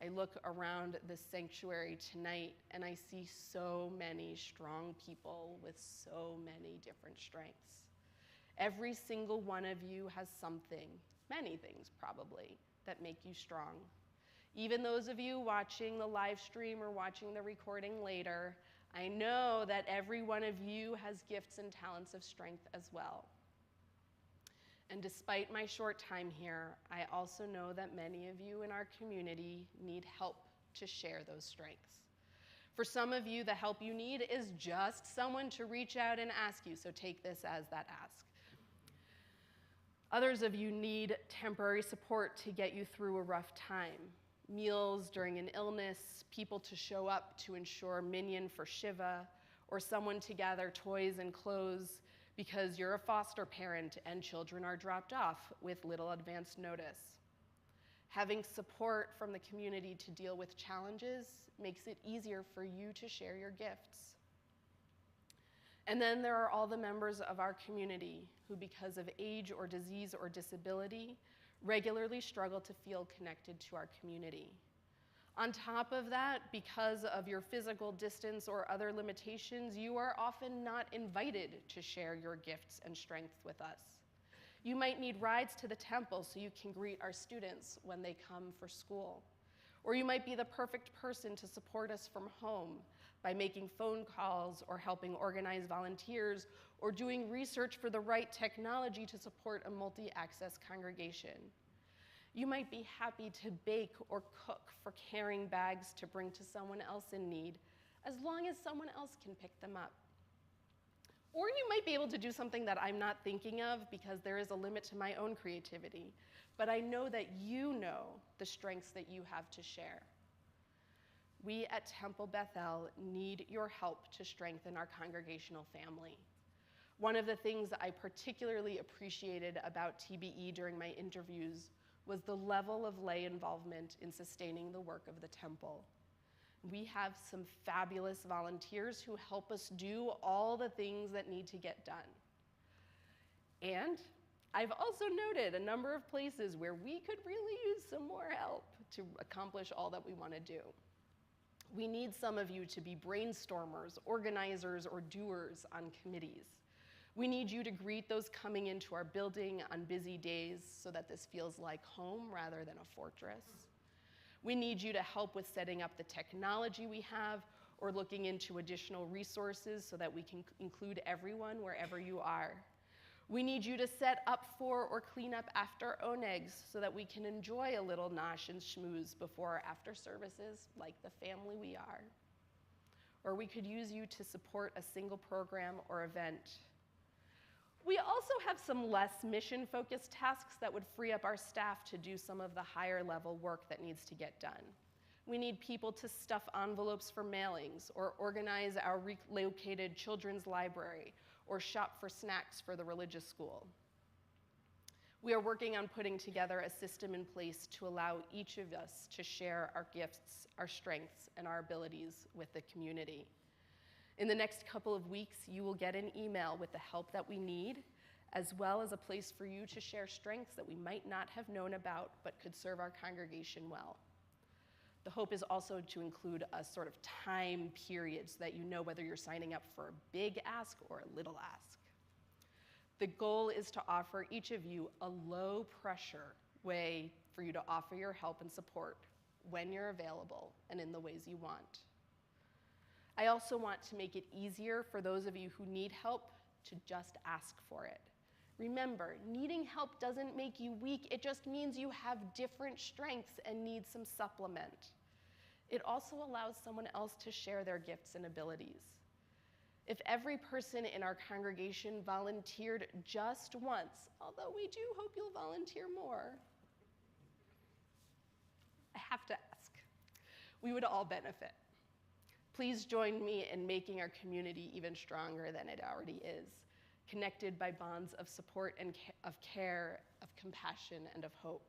I look around this sanctuary tonight and I see so many strong people with so many different strengths. Every single one of you has something, many things probably, that make you strong. Even those of you watching the live stream or watching the recording later, I know that every one of you has gifts and talents of strength as well. And despite my short time here, I also know that many of you in our community need help to share those strengths. For some of you, the help you need is just someone to reach out and ask you, so take this as that ask. Others of you need temporary support to get you through a rough time. Meals during an illness, people to show up to ensure minyan for Shiva, or someone to gather toys and clothes because you're a foster parent and children are dropped off with little advance notice. Having support from the community to deal with challenges makes it easier for you to share your gifts. And then there are all the members of our community who, because of age or disease or disability, regularly struggle to feel connected to our community. On top of that, because of your physical distance or other limitations, you are often not invited to share your gifts and strengths with us. You might need rides to the temple so you can greet our students when they come for school. Or you might be the perfect person to support us from home by making phone calls or helping organize volunteers or doing research for the right technology to support a multi-access congregation. You might be happy to bake or cook for carrying bags to bring to someone else in need, as long as someone else can pick them up. Or you might be able to do something that I'm not thinking of because there is a limit to my own creativity, but I know that you know the strengths that you have to share. We at Temple Bethel need your help to strengthen our congregational family. One of the things I particularly appreciated about TBE during my interviews was the level of lay involvement in sustaining the work of the temple. We have some fabulous volunteers who help us do all the things that need to get done. And I've also noted a number of places where we could really use some more help to accomplish all that we want to do. We need some of you to be brainstormers, organizers, or doers on committees. We need you to greet those coming into our building on busy days so that this feels like home rather than a fortress. We need you to help with setting up the technology we have or looking into additional resources so that we can include everyone wherever you are. We need you to set up for or clean up after onegs so that we can enjoy a little nosh and schmooze before or after services like the family we are. Or we could use you to support a single program or event. We also have some less mission-focused tasks that would free up our staff to do some of the higher-level work that needs to get done. We need people to stuff envelopes for mailings, or organize our relocated children's library, or shop for snacks for the religious school. We are working on putting together a system in place to allow each of us to share our gifts, our strengths, and our abilities with the community. In the next couple of weeks, you will get an email with the help that we need, as well as a place for you to share strengths that we might not have known about but could serve our congregation well. The hope is also to include a sort of time period so that you know whether you're signing up for a big ask or a little ask. The goal is to offer each of you a low-pressure way for you to offer your help and support when you're available and in the ways you want. I also want to make it easier for those of you who need help to just ask for it. Remember, needing help doesn't make you weak, it just means you have different strengths and need some supplement. It also allows someone else to share their gifts and abilities. If every person in our congregation volunteered just once, although we do hope you'll volunteer more, I have to ask, we would all benefit. Please join me in making our community even stronger than it already is, connected by bonds of support and of care, of compassion, and of hope.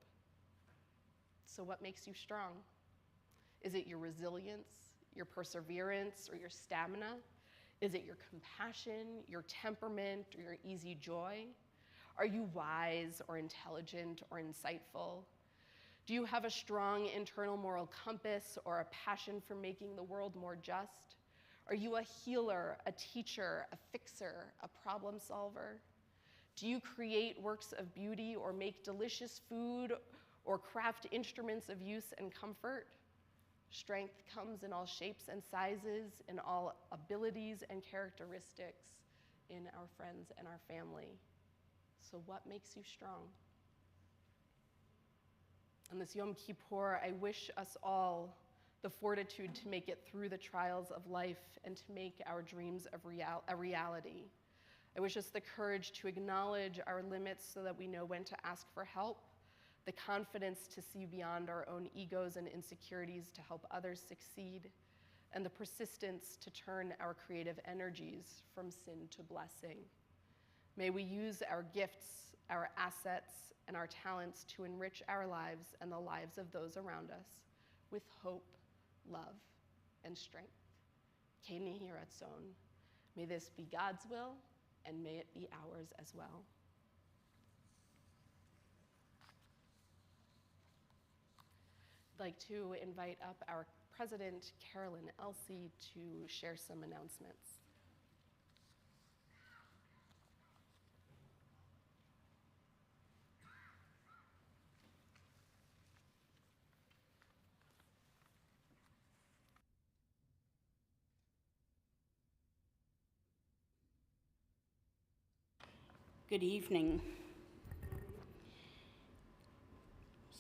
So what makes you strong? Is it your resilience, your perseverance, or your stamina? Is it your compassion, your temperament, or your easy joy? Are you wise or intelligent or insightful? Do you have a strong internal moral compass or a passion for making the world more just? Are you a healer, a teacher, a fixer, a problem solver? Do you create works of beauty or make delicious food or craft instruments of use and comfort? Strength comes in all shapes and sizes, in all abilities and characteristics, in our friends and our family. So what makes you strong? On this Yom Kppur, I wish us all the fortitude to make it through the trials of life and to make our dreams a reality. I wish us the courage to acknowledge our limits so that we know when to ask for help, the confidence to see beyond our own egos and insecurities to help others succeed, and the persistence to turn our creative energies from sin to blessing. May we use our gifts, our assets, and our talents to enrich our lives and the lives of those around us with hope, love, and strength. Keni Hiratzon. May this be God's will, and may it be ours as well. I'd like to invite up our President, Carolyn Elsey, to share some announcements. Good evening.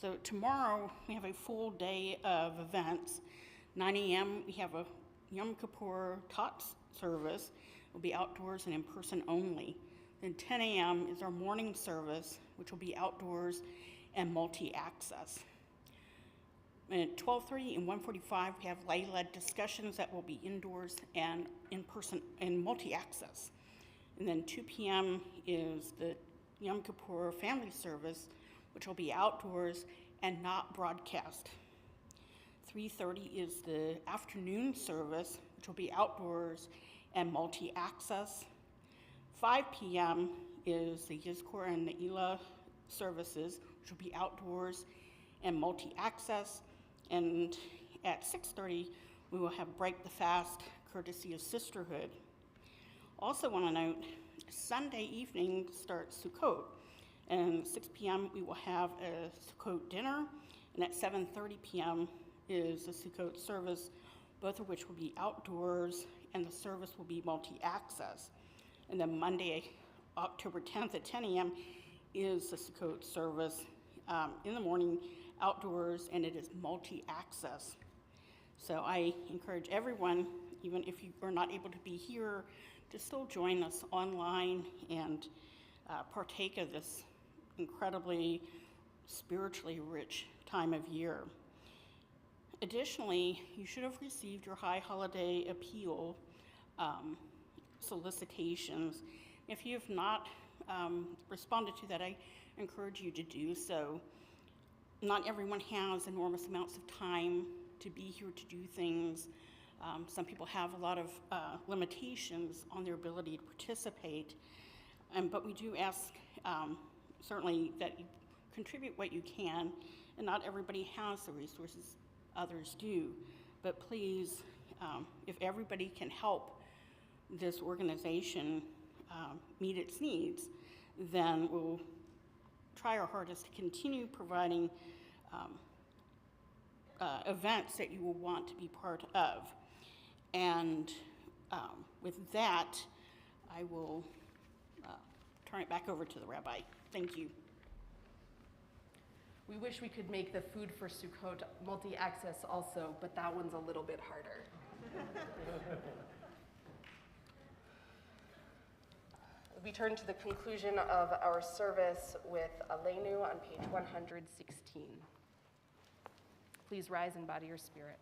So tomorrow we have a full day of events. 9 a.m. we have a Yom Kppur Tots service. It will be outdoors and in person only. Then 10 a.m. is our morning service, which will be outdoors and multi-access. And at 12:30 and 1:45 we have lay-led discussions that will be indoors and in person and multi-access. And then 2 p.m. is the Yom Kippur family service, which will be outdoors and not broadcast. 3:30 is the afternoon service, which will be outdoors and multi-access. 5 p.m. is the Yizkor and Ne'ilah services, which will be outdoors and multi-access. And at 6:30, we will have Break the Fast, courtesy of Sisterhood. Also want to note, Sunday evening starts Sukkot, and at 6 p.m. we will have a Sukkot dinner, and at 7:30 p.m. is the Sukkot service, both of which will be outdoors, and the service will be multi-access. And then Monday, October 10th at 10 a.m. is the Sukkot service in the morning, outdoors, and it is multi-access. So I encourage everyone, even if you are not able to be here, to still join us online and partake of this incredibly spiritually rich time of year. Additionally, you should have received your high holiday appeal solicitations. If you have not responded to that, I encourage you to do so. Not everyone has enormous amounts of time to be here to do things. Some people have a lot of limitations on their ability to participate, but we do ask certainly that you contribute what you can, and not everybody has the resources others do. But please, if everybody can help this organization meet its needs, then we'll try our hardest to continue providing events that you will want to be part of. And with that, I will turn it back over to the rabbi. Thank you. We wish we could make the food for Sukkot multi-access also, but that one's a little bit harder. We turn to the conclusion of our service with Aleinu on page 116. Please rise and body your spirit.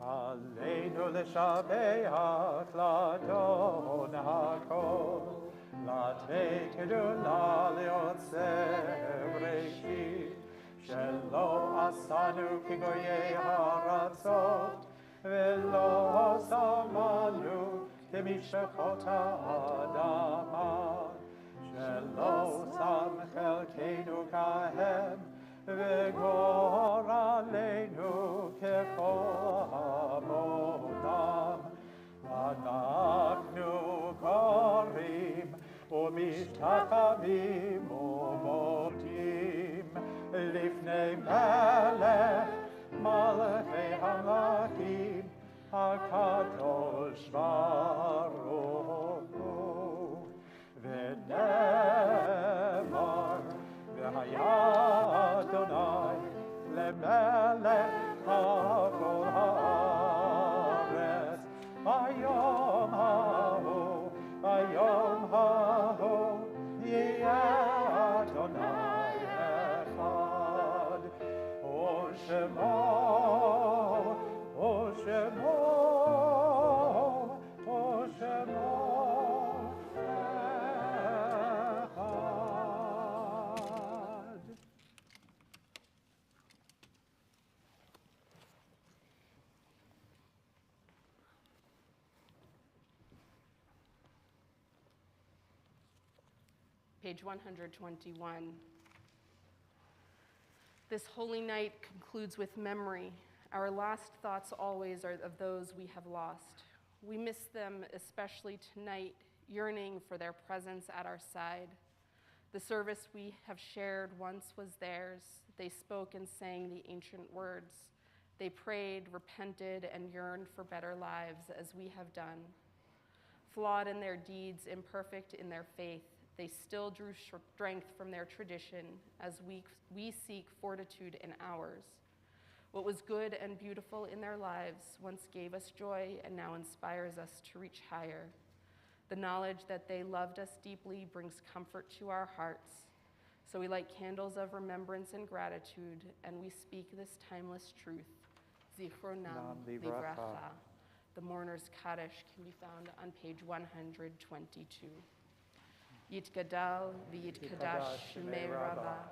Aleinu לשבח לאדון הכל, לתת גדולה ליוצר בראשית, שלא עשנו כגויי הארצות, ולא שמנו כמשפחות האדמה, שלא שם חלקנו כהם, וגורלנו ככל עמודם. אנחנו קוראים ומשתחווים ומודים לפני מלך מלכי המלכים, הקדוש ברוך הוא. ונאמר, והיה אדוני למלך על כל הארץ, ביום ההוא, ביום ההוא, יהיה אדוני אחד, ושמו, ושמו, ושמו אחד. Page 121. This holy night concludes with memory. Our last thoughts always are of those we have lost. We miss them especially tonight, yearning for their presence at our side. The service we have shared once was theirs. They spoke and sang the ancient words. They prayed, repented, and yearned for better lives as we have done. Flawed in their deeds, imperfect in their faith, they still drew strength from their tradition as we seek fortitude in ours. What was good and beautiful in their lives once gave us joy and now inspires us to reach higher. The knowledge that they loved us deeply brings comfort to our hearts. So we light candles of remembrance and gratitude, and we speak this timeless truth. Zichronam livracha. The mourner's Kaddish can be found on page 122. Yitgadal v'yitkadash shemei Rabbah,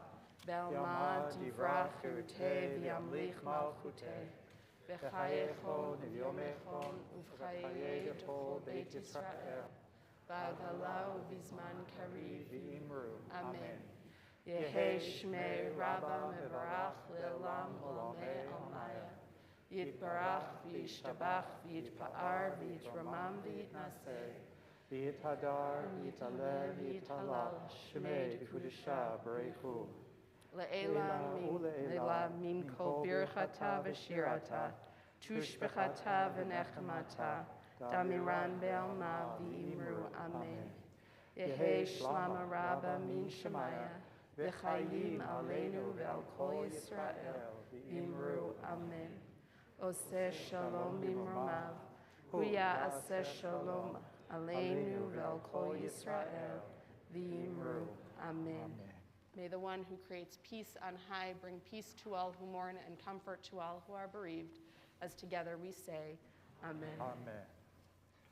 Belma divrach ute v'yamlich malchute, v'chayechon v'yomechon uv'chayei tol Beit Yisrael, v'agalau v'zman kariv v'imru. Amen. Yehi shmei Rabbah mevarach le'olam olamei almaya, yitbarach v'yishtabach v'yitpa'ar v'yitramam v'yitnaseh, V'yithadar, v'yithalel, v'yithalal, shemei v'kudusha b'reichu. Le'ela min kol birchata v'shirata, tushbechata v'nechmata, damiran be'alma v'imru. Amen. Yehi shlama Rabbah min Shemaya, v'chayim aleinu ve'al kol Yisrael v'imru. Amen. Oseh shalom b'imromav, huya aseh shalom aleinu ve'al kol Yisrael v'imru. Amen. May the one who creates peace on high bring peace to all who mourn and comfort to all who are bereaved, as together we say, Amen. Amen.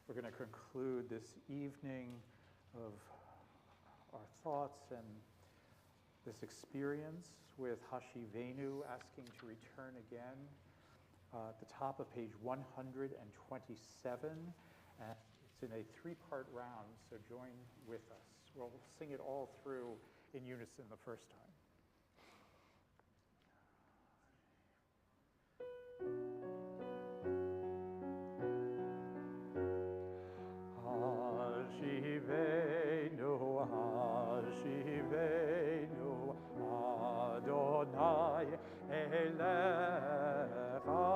We're going to conclude this evening of our thoughts and this experience with Hashivenu, asking to return again at the top of page 127. And it's in a three-part round, so join with us. We'll sing it all through in unison the first time. Hashivenu, Hashivenu, Adonai Elecha,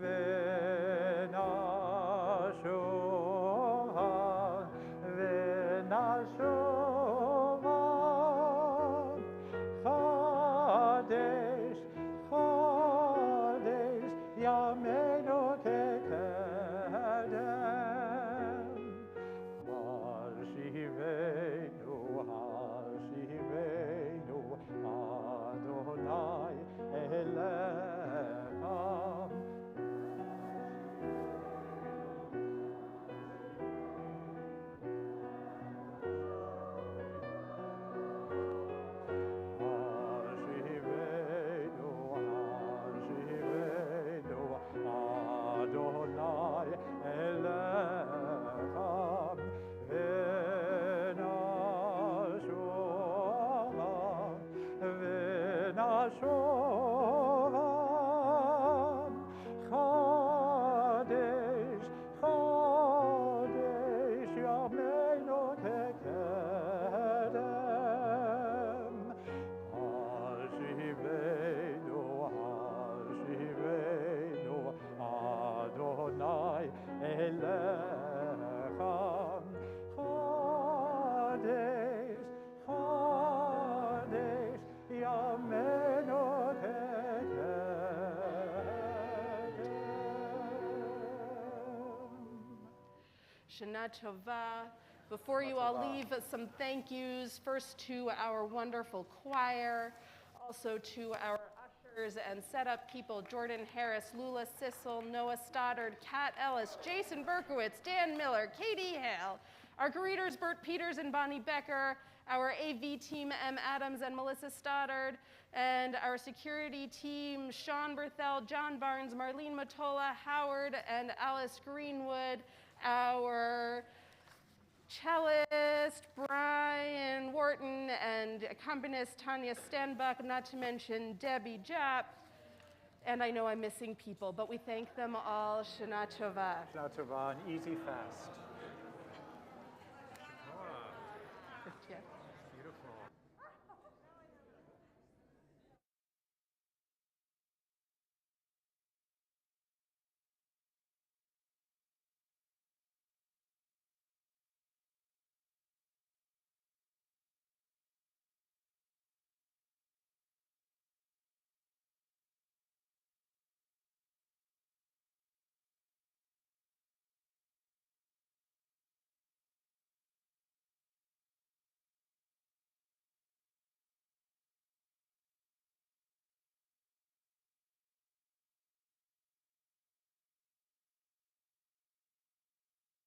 v'nashova, v'nashova, Shovan, Chodesh, Chodesh, Yameinu Tekedem. Hashivenu, Hashivenu, Adonai Elecha. Chodesh, Chodesh, Yameinu Tekedem. Shana Tova. Before you all leave, some thank yous. First to our wonderful choir, also to our ushers and setup people, Jordan Harris, Lula Sissel, Noah Stoddard, Kat Ellis, Jason Berkowitz, Dan Miller, Katie Hale, our greeters, Bert Peters and Bonnie Becker, our AV team, M. Adams and Melissa Stoddard, and our security team, Sean Berthel, John Barnes, Marlene Matola, Howard, and Alice Greenwood, our cellist, Brian Wharton, and accompanist, Tanya Stanbuck, not to mention Debbie Japp. And I know I'm missing people, but we thank them all. Shana Tova. Shana Tova, an easy fast. Yeah. Beautiful.